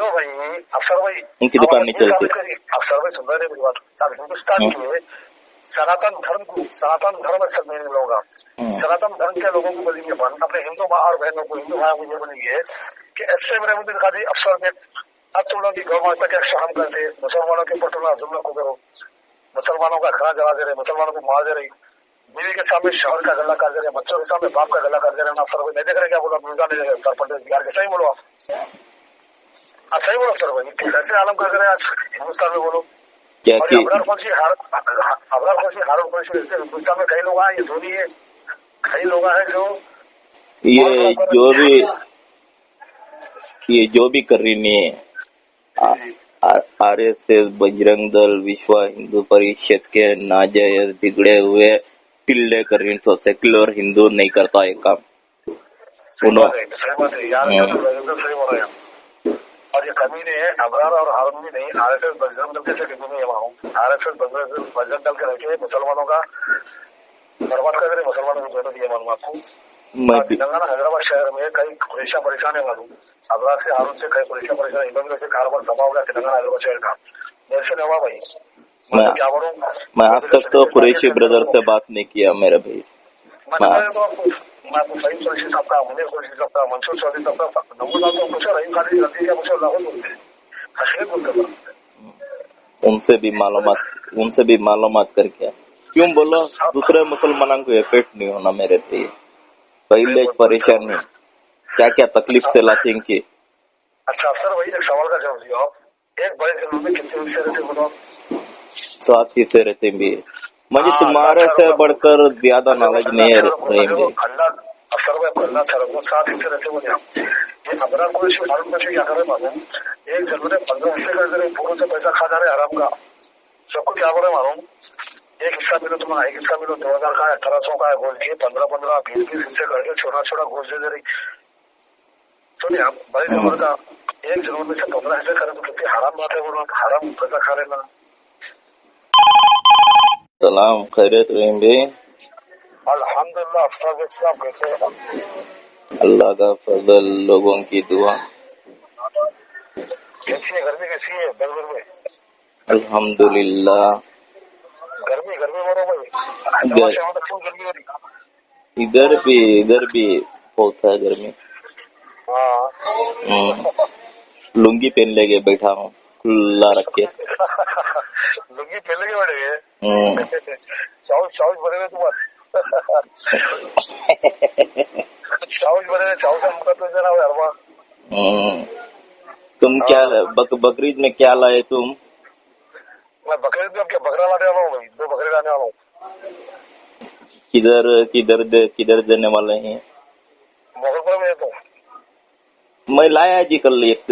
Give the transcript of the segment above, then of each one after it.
सुनो भाई, अफसर भाई उनकी दुकान नहीं चलती। अफसर भाई सुन रहे मेरी बात। हिंदुस्तान के सनातन धर्म सब मेरे लोग, सनातन धर्म के लोगों को बोलेंगे बन, अपने हिंदू माँ और बहनों को, हिंदू भाइयों को ये बोलेंगे कि ऐसे मेरे मुद्दे दिखा दी अफसर ने, अब तुम लोग की गौ माता के शाम करते, मुसलमानों के ऊपर तुम जुम्मन को करो, मुसलमानों का घड़ा जला दे रहे, मुसलमानों को मार दे रही, बीवी के सामने शहर का गला कर दे रहे, बच्चों के सामने बाप का गला कर दे रहे। अफसर भाई नहीं देख रहे क्या बोला, मीडिया नहीं देख रहे, उत्तर प्रदेश बिहार के सही बोलो आप, सही बोलो अफसर भाई, कैसे आलम कर रहे हैं आज हिंदुस्तान में बोलो। क्या और कि अबरार कौन सी हिंदुस्तान में कई लोग आए, ये धोनी है, कई लोग हैं ये जो भी कर रही ने आरएसएस, बजरंग दल, विश्व हिंदू परिषद के नाजायज बिगड़े हुए पिल्ले कर रही, तो सेक्युलर हिंदू नहीं करता ये काम। सही बात है यार, सही बोल रहे हैं। और ये कमी नहीं है अबरार और हारून नहीं, आरएसएस बजरंग दल के कमी नहीं है वहाँ, आरएसएस बजरंग दल के रखे मुसलमानों का बर्बाद कर रहे, मुसलमानों को जरूरत है मालूम आपको। तेलंगाना हैदराबाद शहर में कई खुरेशिया परेशान है मालूम, अबरार से हारून से कई खुरेशिया परेशान, इन्होंने से कारोबार दबा हो गया तेलंगाना हैदराबाद शहर का। ऐसे नहीं हुआ भाई, क्या बोलूं, मैं आज तक तो कुरैशी ब्रदर से बात नहीं किया मेरा भाई। मैं आपको सही कुरैशी साहब का, मुझे कुरैशी साहब का, मंसूर चौधरी साहब का नंबर डालता हूँ, पूछा रही खाली गलती क्या पूछा लाहौर बोलते हैं, हकीकत बोलते हैं। उनसे भी मालूमात करके क्यों बोलो, दूसरे मुसलमानों को इफेक्ट नहीं होना मेरे पे, पहले परेशानी क्या क्या तकलीफ से लाती इनकी। अच्छा सर भाई एक सवाल का जवाब दिया आप, एक बड़े जिलों में कितने हिस्से रहते बताओ? 7 हिस्से रहते भी, मुझे तुम्हारे से बढ़कर ज्यादा नॉलेज नहीं है। अफसर भाई आपको अल्लाह वो 7 हिस्से रहते बोले आप, ये अबरार को हारून को क्या कर रहे मालूम, एक जरूर 15 हिस्से कर दे रहे, पूरों से पैसा खा जा रहे आराम का, सबको क्या बोल रहे मालूम, एक हिस्सा मिलो तुम्हारा, एक हिस्सा मिलो 2000 का है, 1800 का है, गोल्ड की 15-15 20 हिस्से करके छोटा छोटा गोल्ड दे रही। सुनिए आप बड़े जरूर का एक जरूर में से 15 हिस्से करें तो कितनी हराम बात है, बोलो हराम पैसा खा लेना। सलाम खैरियत रहेंगे, अल्हम्दुलिल्लाह। अफसर साहब कैसे हैं? अल्लाह का फजल, लोगों की दुआ। कैसी है गर्मी, कैसी है बेंगलुरु में? अल्हम्दुलिल्लाह। गर्मी बोलो भाई, क्यों गर्मी हो रही? इधर भी बहुत है गर्मी। हाँ लुंगी पहन लेके बैठा हूँ खुला रख के। लुंगी पहन लेके बैठे गए, चाउज बने हुए तुम्हारे चाउज बने हुए, चाउज का मुका तो देना हरवा। तुम क्या बकरीद में क्या लाए तुम? मैं बकरीद में क्या बकरा लाने वाला हूँ भाई, 2 बकरे लाने वाला हूँ। किधर देने वाले हैं? मोगलपुर में तो मैं लाया जी कल एक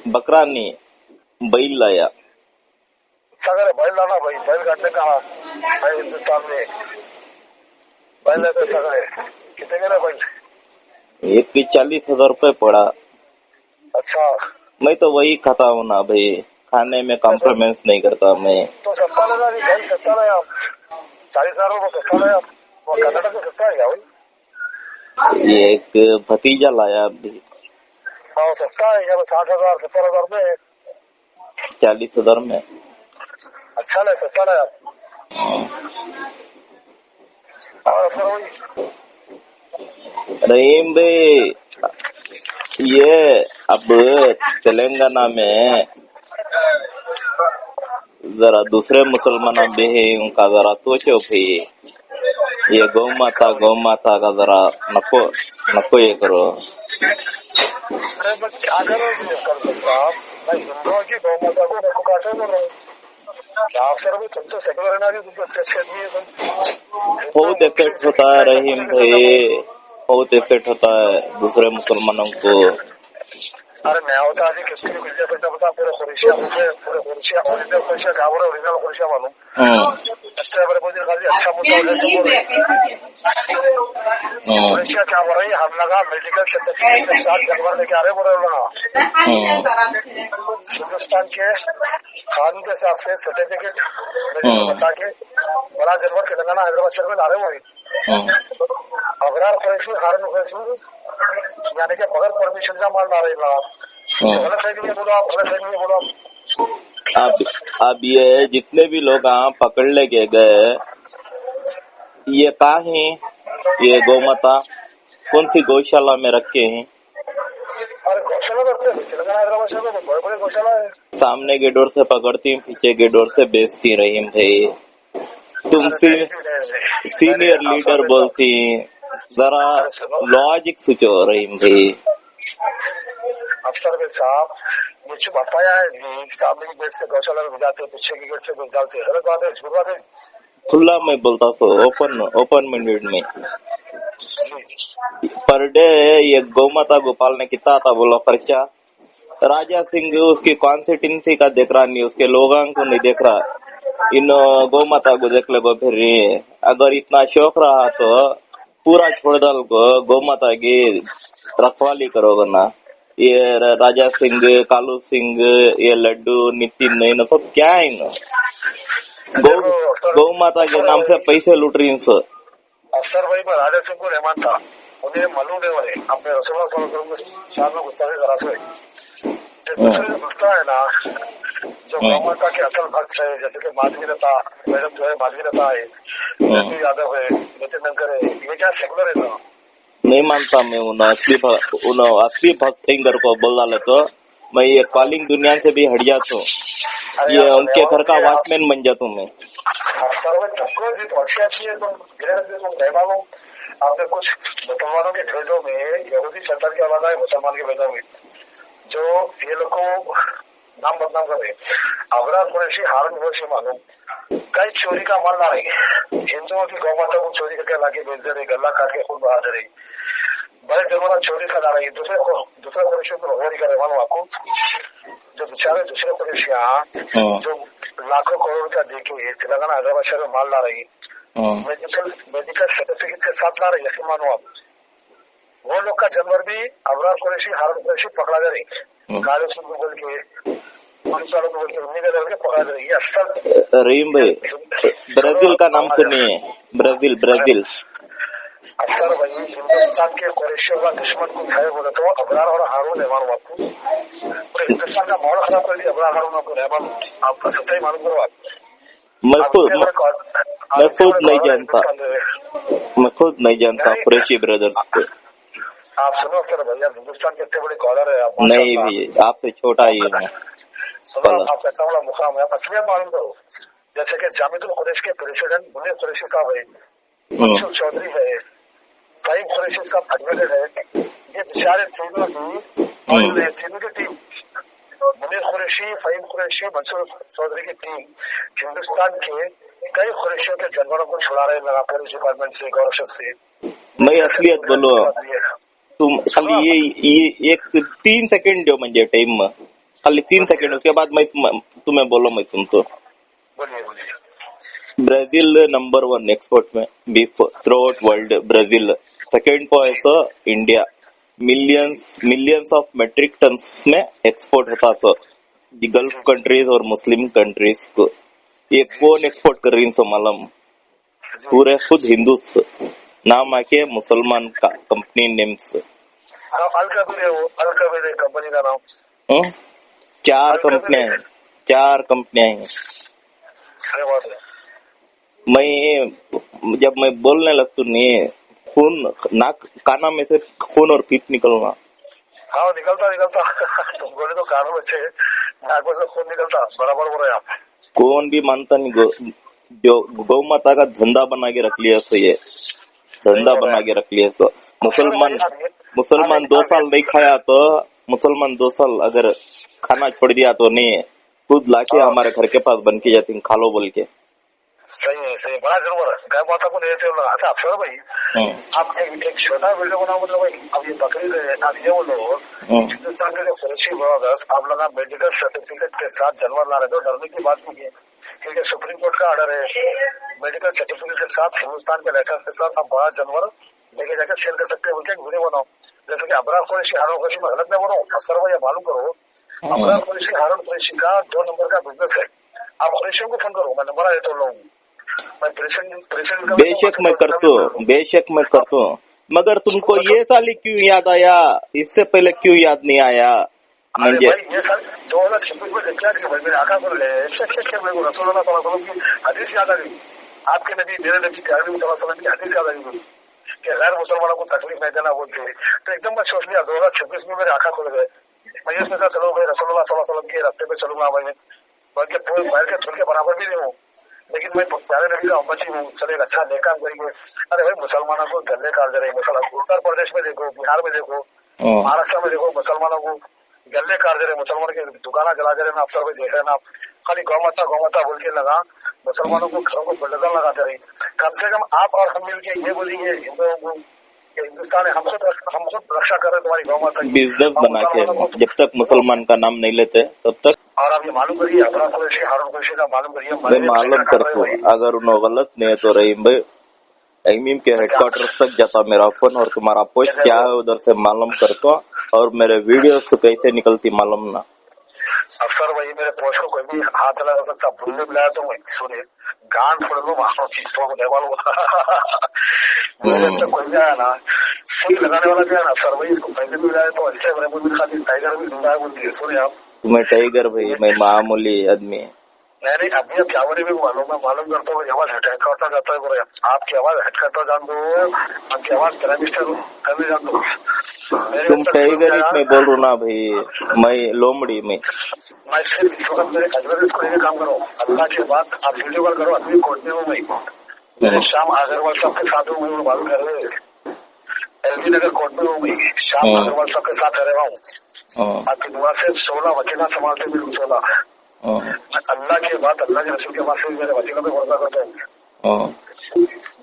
बकरा नहीं, बैल लाया। अच्छा करे बैल लाना भाई, बैल काटने का भाई हिंदुस्तान में बैल है तो अच्छा करे। कितने का बैल? एक की 40,000 रुपए पड़ा। अच्छा मैं तो वही खाता हूँ ना भाई, खाने में कॉम्प्रोमाइज नहीं करता मैं। तो सस्ता लगा जी, बैल सस्ता है आप, 40,000 रुपये सस्ता है आप, कर्नाटक में सस्ता है क्या भाई? ये एक भतीजा लाया अभी। हाँ सस्ता है, 60,000 70,000 रुपये है। 40,000 में अच्छा है, सस्ता है आप। और रहीम भाई, ये अब तेलंगाना में जरा दूसरे मुसलमान भी है, उनका जरा सोचो भाई, ये गौ माता का जरा नको ये करो। क्या करो साहब, मैं हिंदुओं की गौ माता को नको काटे बोल रहा हूँ, क्या अफसर भी तुम तो सेकुलर है ना, तुमको अच्छे आदमी है तुम। बहुत इफेक्ट होता है रहीम भाई, बहुत इफेक्ट होता है दूसरे मुसलमानों को। अरे मैं होता है किसको भी कुछ बेटा बता, पूरे खुरेशिया ओरिजिनल खुरेशिया क्या बोल रहे, ओरिजिनल खुरेशिया मालूम। अच्छा बड़े मुझे खाली अच्छा मुद्दा खुरेशिया क्या बोल रही है, हम लगा मेडिकल सर्टिफिकेट के साथ जानवर लेके आ रहे बोल रहे लगा हिंदुस्तान के कानून के हिसाब से सर्टिफिकेट बता के बड़ा जानवर तेलंगाना हैदराबाद शहर में ला रहे वही। अबरार खुरेशी हारून खुरेशी यानी कि बगैर परमिशन का माल ला रहे गलत है कि नहीं बोलो आप, गलत है कि नहीं बोलो आप। अब ये जितने भी लोग पकड़ ले गए, ये कहाँ है? ये गौमाता कौन सी गौशाला में रखे हैं? अरे गौशाला रखते हैं तेलंगाना हैदराबाद शहर में बड़े बड़े गौशाला है। सामने के डोर से पकड़ती हूँ, पीछे के डोर से बेचती रहीम भाई। तुम सीनियर लीडर बोलती, जरा लॉजिक सोचो रहीम भाई। अफसर साहब ये जो बताया है जी, सामने की गेट से गौशाला में जाते, पीछे की गेट से डालते, गलत बात है, झूठ बात है। खुला मैं बोलता सो, ओपन मिनट में पर डे ये गौमाता गोपाल ने कितना था बोला खर्चा। राजा सिंह उसकी कॉन्स्टिट्यूंसी का देख रहा नहीं, उसके लोगों को नहीं देख रहा, इन गौमाता को देख ले फिर। अगर इतना शौक रहा तो पूरा छोड़ डाल को गौमाता की रखवाली करोगे ना। ये राजा सिंह, कालू सिंह, ये लड्डू, नितिन, इन सब क्या है ना, गौ माता के नाम से पैसे लूट रही हैं। अफसर भाई मैं राजा सिंह को नहीं मानता, उन्हें मालूम है वाले अपने रसोड़ा साल में गुस्सा के करा से दूसरे जो भक्त है ना, जो गौ माता के असल भक्त है, जैसे कि माधवी लता मैडम जो है, माधवी लता है, यादव है, नितिन नंकर है, ये क्या सेकुलर है ना? नहीं मानता मैं उन असली भक्त सिंगर को बोल डाले तो मैं ये कॉलिंग दुनिया से भी हट जाता हूँ, ये उनके घर का वॉचमैन बन जाता हूँ मैं। आपने कुछ मुसलमानों के भेदों में, यहूदी सरकार के अलावा है मुसलमान के भेदों में, जो ये लोग को नाम बदनाम कर रहे, अबरार कुरैशी, हारून कुरैशी मालूम कई चोरी का माल ला रही है, हिंदुओं की गौ माता को चोरी करके लाके बेच दे रही, गला काट के खुद बहा दे रही, बड़े जमाना चोरी का ला रही। दूसरे कुरैशियों को भगवान कर रहे, मालूम आपको, जो बेचारे दूसरे कुरैशियां जो लाखों करोड़ रुपया देके तेलंगाना हैदराबाद शहर में माल ला रही, मेडिकल सर्टिफिकेट के साथ ला रही, ऐसे मानो आप, वो लोग का जानवर भी अबरार कुरैशी, हारून कुरैशी पकड़ा दे रही, काले सिंह को बोल के, पकड़ा दे रही है। रहीम भाई ब्राजील का नाम सुनिए, ब्राजील अफसर भाई हिंदुस्तान के कुरैशियों का दुश्मन को है बोले तो अबरार और हारून है, मालूम आपको, पूरे हिंदुस्तान का माहौल खराब कर दिया अबरार हारून आपको है, मालूम आपका सच्चाई मालूम करो आप। मैं खुद नहीं जानता कुरैशी ब्रदर्स को। आप सुनो अफसर भैया, हिंदुस्तान के इतने बड़े कॉलर है आप, नहीं भी आपसे छोटा ही है। सुनो आपका इतना बड़ा मुकाम है, आप असलियत मालूम करो। जैसे कि जामिदुल कुरैश के प्रेसिडेंट मुनीर कुरैशी साहब है, मंसूर चौधरी है, फहीम कुरैशी साहब एडवोकेट है, ये बेचारे तीनों की टीम, मुनीर कुरैशी, फहीम कुरैशी, मंसूर चौधरी की टीम हिंदुस्तान के कई कुरैशियों के जानवरों को छुड़ा रहे लगा पुलिस डिपार्टमेंट से, गौरव से। मैं असलियत बोलो तुम खाली ये एक 3 सेकंड दो मुझे टाइम में, खाली 3 सेकंड, उसके बाद मैं तुम्हें बोलो मैं सुनता। ब्राजील नंबर 1 एक्सपोर्ट में beef through out world, Brazil second point India, millions of metric tons में एक्सपोर्ट होता था गल्फ कंट्रीज और मुस्लिम कंट्रीज को। ये कौन एक्सपोर्ट कर रही है मालूम? पूरे खुद हिंदू नाम आके मुसलमान का कंपनी नेम्स, कंपनी का नाम 4 कंपनियां हैं। जब मैं बोलने लगता नहीं, खून नाक काना में से खून और पीप निकलना। हाँ निकलता तुम बोले तो कानों में से नाक में से खून निकलता, बराबर बोल रहे आप। कौन भी मानता नहीं, जो गौ माता का धंधा बना के रख लिया, सो ये धंधा बना के रख लिया। तो मुसलमान 2 साल नहीं खाया तो, मुसलमान 2 साल अगर खाना छोड़ दिया तो नहीं, खुद लाके हमारे घर के पास बन के जाती खा लो बोल के। सही बड़ा जरूर है, गाय माता को नहीं। अच्छा अफसर भाई आप एक छोटा वीडियो बनाओ, मतलब भाई अब ये बकरीद है, अब ये बोलो हिंदुस्तान के कुरैशी ब्रदर्स आप लोग मेडिकल सर्टिफिकेट के साथ जानवर ला रहे हो, डरने की बात नहीं है, क्योंकि सुप्रीम कोर्ट का ऑर्डर है, मेडिकल सर्टिफिकेट के साथ हिंदुस्तान के लाइसेंस के साथ आप बड़ा जानवर लेके जाकर सेल कर सकते हैं, उनके वीडियो बनाओ। जैसे कि अबरार कुरैशी, हारून कुरैशी में गलत नहीं बनाओ अफसर भाई, मालूम करो अबरार कुरैशी, हारून कुरैशी का 2 नंबर का बिजनेस है। आप कुरैशियों को फोन करो, मैं नंबर आया तो लोग बेशक मैं करता हूँ, मगर तुमको ये साली क्यों याद आया? इससे पहले क्यों याद नहीं आया? म्हणजे भाई ये सर 2026 में देखा कि भाई मेरे आका बोले मेरे को रसूलुल्लाह सल्लल्लाहु अलैहि वसल्लम की हदीस याद आ गई, आपके नबी मेरे नबी प्यारे नबी सल्लल्लाहु अलैहि वसल्लम की हदीस याद आ गई कि गैर मुसलमानों को तकलीफ नहीं देना बोलते। तो एकदम मैं सोच लिया 2026 में मेरे आंखा खुल गए। मैं ये सोचा चलो भाई रसूलुल्लाह सल्लल्लाहु अलैहि वसल्लम के रास्ते पे चलूंगा भाई, बल्कि पैर के थोड़े के बराबर भी नहीं हूँ, लेकिन मैं प्यारे नबी का उम्मती हूँ, चले अच्छा नेक काम करेंगे। अरे भाई मुसलमानों को गले काट दे रहे मुसलमान, उत्तर प्रदेश में देखो, बिहार में देखो, महाराष्ट्र में देखो, मुसलमानों को गले काट दे रहे, मुसलमान के दुकाना जला दे रहे ना, अफसर में देख रहे ना, खाली गौमाता बोल के लगा मुसलमानों को घरों को बुलडोजर लगाते रहे। कम से कम आप और हम मिलके ये बोलेंगे हिंदुओं को, हिंदुस्तान है हमको रक्षा कर रहे तुम्हारी गौमाता की, बिजनेस बना के जब तक मुसलमान का नाम नहीं लेते तब तक। और आप ये मालूम करिए अपना कुरैशी हारून कुरैशी का मालूम करिए, मालूम करते अगर उन्होंने गलत नहीं है तो रहीम भाई एमीम के हेडक्वार्टर तक जाता मेरा फोन और तुम्हारा पोस्ट क्या है उधर से मालूम करता, और मेरे वीडियो से कैसे निकलती मालूम ना। अफसर वही मेरे पोस्ट को कोई भी हाथ लगा सकता, भूलने मिलाया तो मैं सुने गान फोड़ लो वहां चीजों को देवा लो मेरे कोई भी आया ना सुई लगाने वाला भी है ना सर, वही इसको पैसे भी मिलाए तो अच्छे बने मुझे खाली टाइगर भी जिंदा है बोलती है। सुने आप तुम्हें टाइगर भाई मैं मामूली आदमी है। नहीं अभी अब क्या भी मालूम करता हूँ आवाज हटका करता जाता है, आपकी आवाज हटका जान दो, आपकी आवाज टेलीविजन करने जान दो। तुम टाइगर में बोल रहा ना भाई, मैं लोमड़ी में मैं सिर्फ इस वक्त मेरे अजमेर को लेकर काम करो, अल्लाह के बाद आप वीडियो कॉल करो, अभी कोर्ट में हूँ मैं, मेरे शाम अग्रवाल साहब के साथ हूँ, मैं मालूम कर रहे एलबी नगर कोर्ट में हूँ मैं, शाम अग्रवाल साहब के साथ रह रहा हूँ, आपकी दुआ से 16 वकीला संभालते मेरे 16 अल्लाह के बाद अल्लाह के रसूल के पास मेरे वकीलों में वर्दा करता हूँ।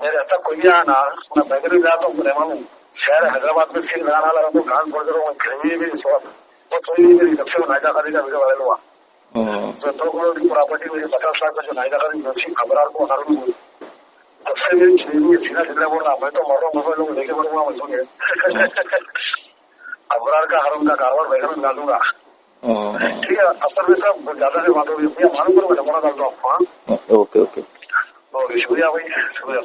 मेरे ऐसा कोई भी आया ना मैं बैगरी जाता हूँ, रहमान शहर हैदराबाद में सील लगाना लगा तो कान फोड़ कर वो थोड़ी मेरी सबसे नायदा खाली का वीडियो वायरल हुआ, जो 2 करोड़ की प्रॉपर्टी मेरी 50 लाख का जो नायदा खाली अबरार को हारून हुई, जब से मेरी सीना जिला बोल रहा मैं तो मर रहा हूँ, मोबाइल लोग लेके बढ़ूंगा मैं सुनिए अबरार का हारून का कारोबार बैठा में डालूंगा। ठीक है अफसर में सब ज्यादा से बात होगी, मालूम करो मैं नमूना डाल दो आपको। ओके शुक्रिया भाई, शुक्रिया।